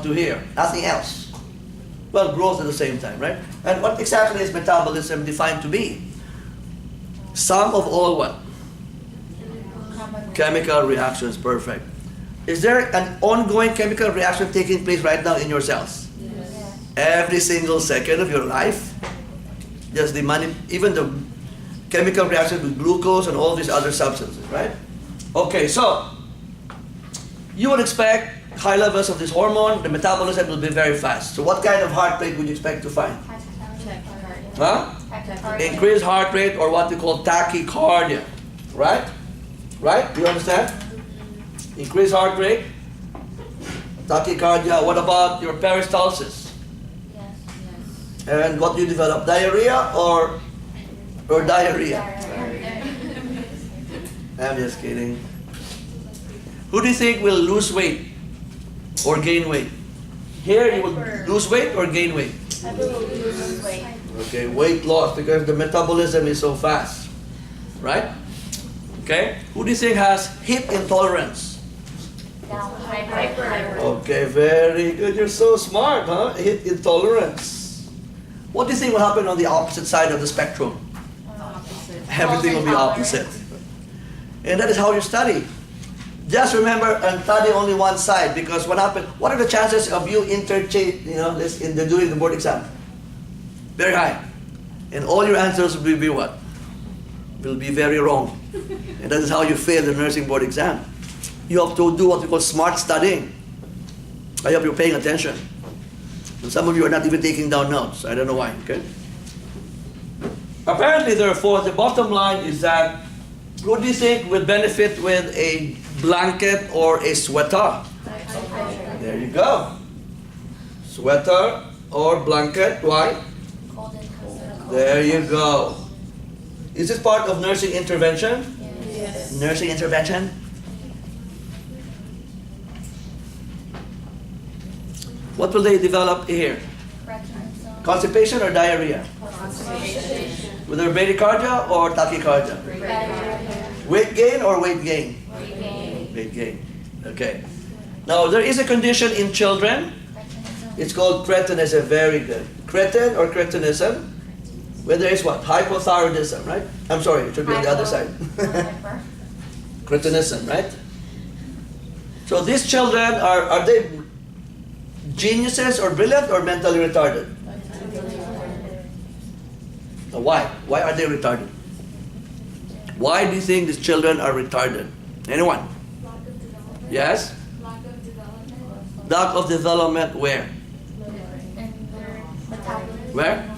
to here. Nothing else. Well, growth at the same time, right? And what exactly is metabolism defined to be? Sum of all what? Chemical reactions. Perfect. Is there an ongoing chemical reaction taking place right now in your cells? Yes. Every single second of your life? Just even the chemical reaction with glucose and all these other substances, right? Okay, so you would expect high levels of this hormone, the metabolism will be very fast. So what kind of heart rate would you expect to find? Tachycardia. Huh? Tachycardia. Increased heart rate, or what we call tachycardia, right? Right? Do you understand? Increased heart rate, tachycardia. What about your peristalsis? Yes. And what do you develop? Diarrhea or diarrhea? I'm just kidding. Who do you think will lose weight or gain weight? Here you will lose weight or gain weight? I will lose weight. Okay, weight loss because the metabolism is so fast, right? Okay, who do you think has heat intolerance? Hyper. Okay, very good. You're so smart, huh? Heat intolerance. What do you think will happen on the opposite side of the spectrum? Opposite. Everything will be opposite. And that is how you study. Just remember and study only one side, because what happened? What are the chances of you interchange, during the board exam? Very high. And all your answers will be what? Will be very wrong. And that is how you fail the nursing board exam. You have to do what we call smart studying. I hope you're paying attention. And some of you are not even taking down notes. I don't know why, okay? Apparently, therefore, the bottom line is that who do you think will benefit with a blanket or a sweater? There you go. Sweater or blanket. Why? There you go. Is this part of nursing intervention? Yes. Nursing intervention? What will they develop here? Constipation or diarrhea? With their bradycardia or tachycardia? Weight gain or weight gain? Weight gain. Okay. Now there is a condition in children. It's called cretinism. Very good. Cretin or cretinism? Where there is what? Hypothyroidism, right? I'm sorry, it should be on the other side. Cretinism, right? So these children, are they geniuses or brilliant or mentally retarded? Now why? Why are they retarded? Why do you think these children are retarded? Anyone? Lack of development. Yes? Lack of development. Lack of development where? Where?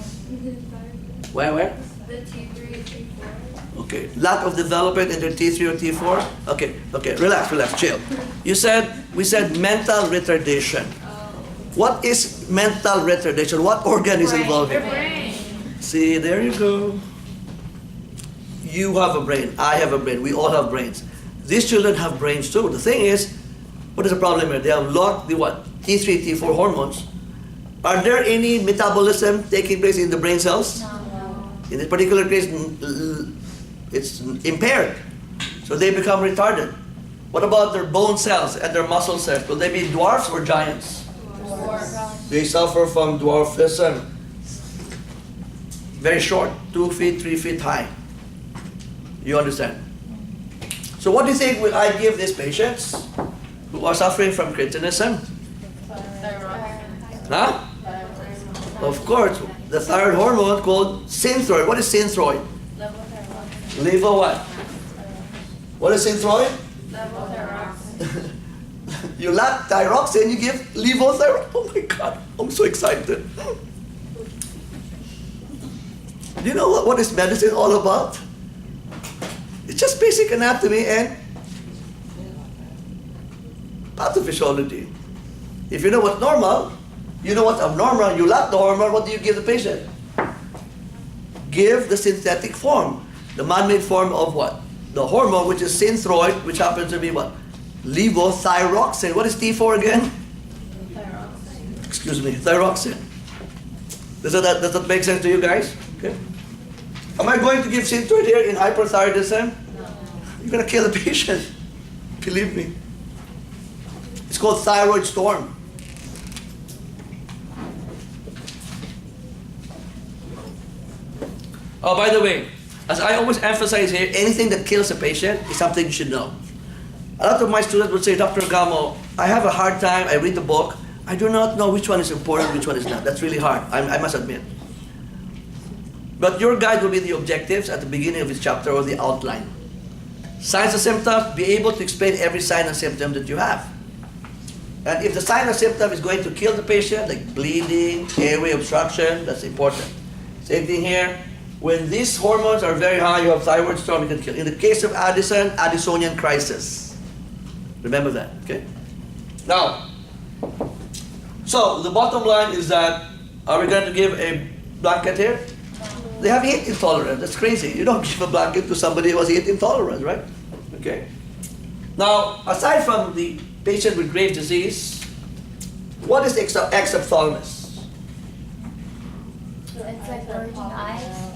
Where? The T3, T4. Okay. Lack of development in their T3 or T4? Okay. Relax, chill. We said mental retardation. What is mental retardation? What organ is involved in? Brain. See, there you go. You have a brain. I have a brain. We all have brains. These children have brains too. The thing is, what is the problem here? They have locked the what? T3, T4 hormones. Are there any metabolism taking place in the brain cells? No. In this particular case, it's impaired. So they become retarded. What about their bone cells and their muscle cells? Will they be dwarfs or giants? They suffer from dwarfism. Very short, 2 feet, 3 feet high. You understand? So what do you think will I give these patients who are suffering from cretinism? Huh? Of course, the thyroid hormone called synthroid. What is synthroid? Levo what? What is synthroid? You lack thyroxine, you give levothyroxine. Oh my God, I'm so excited. Do you know what is medicine all about? It's just basic anatomy and pathophysiology. If you know what's normal, you know what's abnormal, you lack the hormone, what do you give the patient? Give the synthetic form, the man-made form of what? The hormone, which is synthroid, which happens to be what? Levothyroxine. What is T4 again? Thyroxine. Excuse me, thyroxine. Does that make sense to you guys? Okay. Am I going to give synthroid here in hyperthyroidism? No. You're going to kill the patient. Believe me. It's called thyroid storm. Oh, by the way, as I always emphasize here, anything that kills a patient is something you should know. A lot of my students would say, Dr. Gamo, I have a hard time, I read the book, I do not know which one is important, which one is not. That's really hard, I must admit. But your guide will be the objectives at the beginning of each chapter or the outline. Signs and symptoms, be able to explain every sign and symptom that you have. And if the sign or symptom is going to kill the patient, like bleeding, airway obstruction, that's important. Same thing here. When these hormones are very high, you have thyroid storm, you can kill. In the case of Addison, Addisonian crisis. Remember that, okay? Now, so the bottom line is that, are we going to give a blanket here? They have heat intolerance. That's crazy. You don't give a blanket to somebody who has heat intolerance, right? Okay. Now, aside from the patient with grave disease, what is exophthalmos? It's like virgin eyes.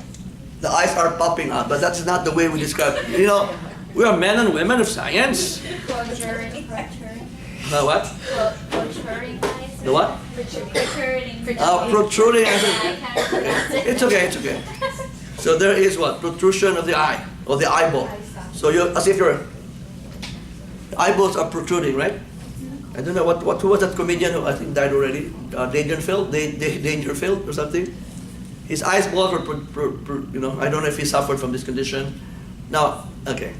The eyes are popping out, but that's not the way we describe it. You know, we are men and women of science. Protruding. The what? Protruding eyes. The what? Protruding. Protruding. I can't pronounce it. It's okay, it's okay. So there is what? Protrusion of the eye, or the eyeball. So you're, as if your eyeballs are protruding, right? I don't know, who was that comedian who I think died already? Dangerfield or something? His eyeballs were, you know, I don't know if he suffered from this condition. Now, okay.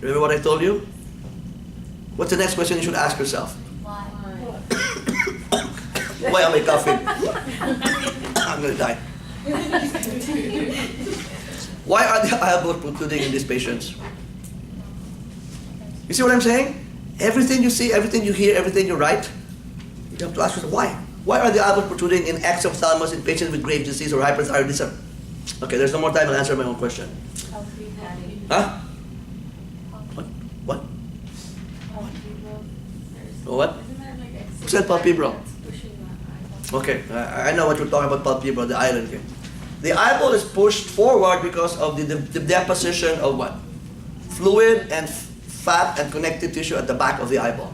Remember what I told you? What's the next question you should ask yourself? Why? Why am I coughing? I'm going to die. Why are the eyeballs protruding in these patients? You see what I'm saying? Everything you see, everything you hear, everything you write, you have to ask yourself, why? Why are the eyeballs protruding in exophthalmos in patients with grave disease or hyperthyroidism? Okay, there's no more time, I'll answer my own question. Huh? What? What? Who said palpebral? Okay, I know what you're talking about, palpebral, the island here. The eyeball is pushed forward because of the deposition of what? Fluid and fat and connective tissue at the back of the eyeball.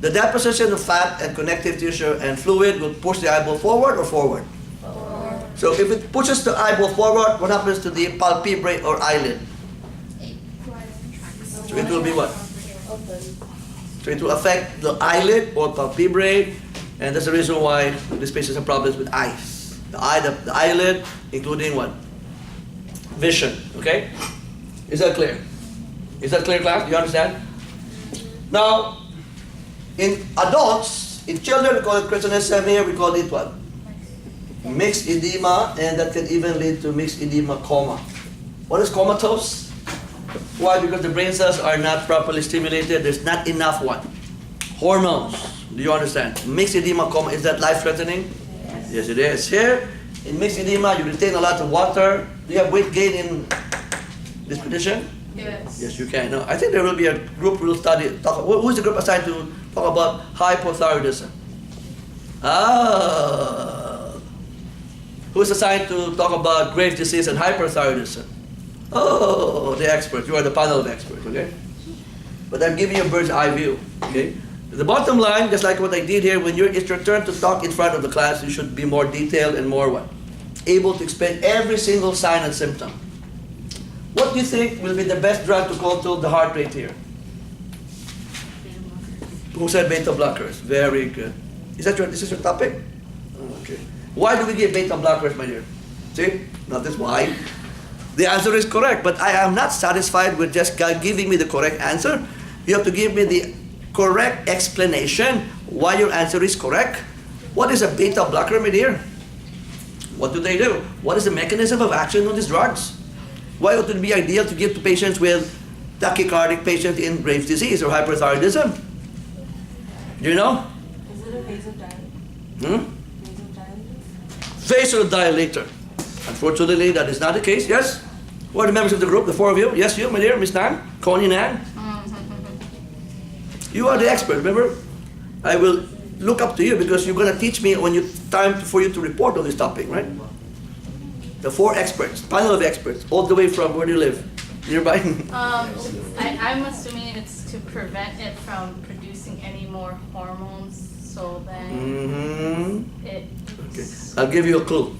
The deposition of fat and connective tissue and fluid will push the eyeball forward or forward? Forward. So if it pushes the eyeball forward, what happens to the palpebrae or eyelid? So it will be what? So it will affect the eyelid or palpebrae, and that's the reason why these patients have problems with eyes. The eyelid, including what? Vision, okay? Is that clear? Is that clear, class? Do you understand? Now, in adults, in children, we call it cretinism. Here we call it what? Mixed edema, and that can even lead to mixed edema coma. What is comatose? Why? Because the brain cells are not properly stimulated. There's not enough what? Hormones. Do you understand? Mixed edema coma, is that life-threatening? Yes, it is. Here, in mixed edema, you retain a lot of water. Do you have weight gain in this condition? Yes. Yes, you can. No, I think there will be a group who will study. Who's the group assigned to talk about hypothyroidism? Who's assigned to talk about grave disease and hyperthyroidism? Oh, the experts. You are the panel of experts, okay? But I'm giving you a bird's eye view, okay? The bottom line, just like what I did here, when it's your turn to talk in front of the class, you should be more detailed and more what? Able to explain every single sign and symptom. What do you think will be the best drug to control the heart rate here? Who said beta blockers? Very good. This is your topic? Okay. Why do we give beta blockers, my dear? See? Notice why. The answer is correct, but I am not satisfied with just giving me the correct answer. You have to give me the correct explanation why your answer is correct. What is a beta blocker, my dear? What do they do? What is the mechanism of action of these drugs? Why would it be ideal to give to patients with tachycardic patients in grave disease or hyperthyroidism? Do you know? Is it a vasodilator? Vasodilator. Unfortunately, that is not the case. Yes? Who are the members of the group? The four of you? Yes, you, my dear, Miss Nan? Connie Nan? You are the expert, remember? I will look up to you because you're going to teach me when it's time for you to report on this topic, right? The four experts, panel of experts, all the way from where do you live? Nearby? I'm assuming it's to prevent it from producing any more hormones, so then it. Okay. I'll give you a clue.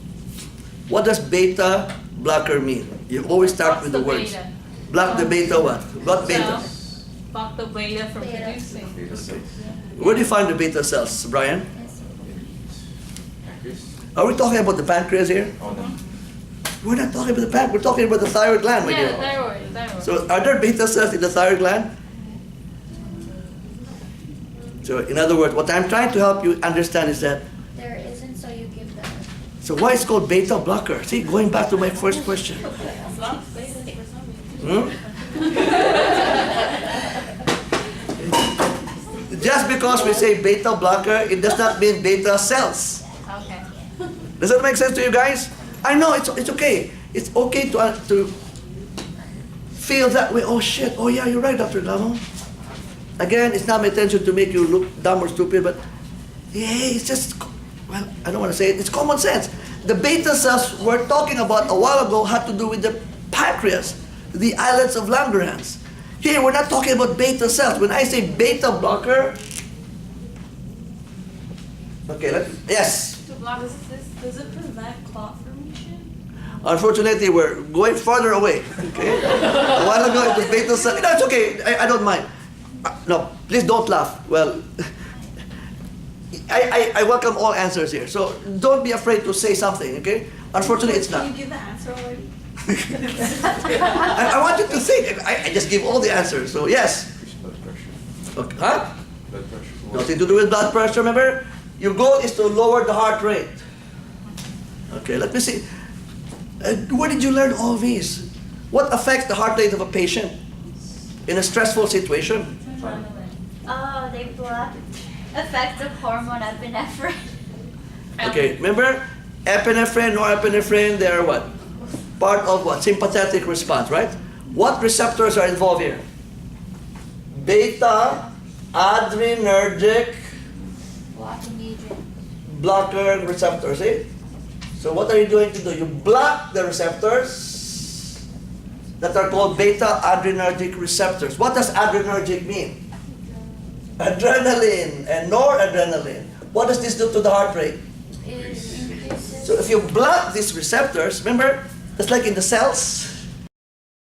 What does beta blocker mean? You always start with the words. Beta. Block the beta what? What beta? Cells. Block the beta from Beta. producing. Where do you find the beta cells, Brian? Are we talking about the pancreas here? We're not talking about the pancreas. We're talking about the thyroid gland, my Yeah, dear. thyroid. So are there beta cells in the thyroid gland? So in other words, what I'm trying to help you understand is that, There isn't, so you give them. so why it's called beta blocker? See, going back to my first question. Blocks beta for some reason. Hmm? Just because we say beta blocker, it does not mean beta cells. Okay. Does that make sense to you guys? I know it's okay. It's okay to feel that way. Oh shit. Oh yeah, you're right, Dr. Gamo. Again, it's not my intention to make you look dumb or stupid, but yeah, it's just, well, I don't want to say it. It's common sense. The beta cells we're talking about a while ago had to do with the pancreas, the islets of Langerhans. Here, we're not talking about beta cells. When I say beta blocker, okay, yes. To block this, does it prevent clot formation? Unfortunately, we're going further away. Okay, a while ago it was beta cell. No, it's okay. I don't mind. No, please don't laugh. Well, I welcome all answers here. So don't be afraid to say something. Okay. Unfortunately, it's not. Can you give the answer already? I want you to think. I just give all the answers. So yes. Blood pressure. Okay. Huh? Blood pressure. Nothing to do with blood pressure. Remember, your goal is to lower the heart rate. Okay. Let me see. Where did you learn all these? What affects the heart rate of a patient in a stressful situation? Oh, they block effective hormone epinephrine. Okay. Remember, epinephrine, norepinephrine. They are what? Part of what? Sympathetic response, right? What receptors are involved here? Beta adrenergic Blocking agent. blocker receptors, eh? So what are you going to do? You block the receptors that are called beta adrenergic receptors. What does adrenergic mean? Adrenaline and noradrenaline. What does this do to the heart rate? It increases. So if you block these receptors, remember, just like in the cells,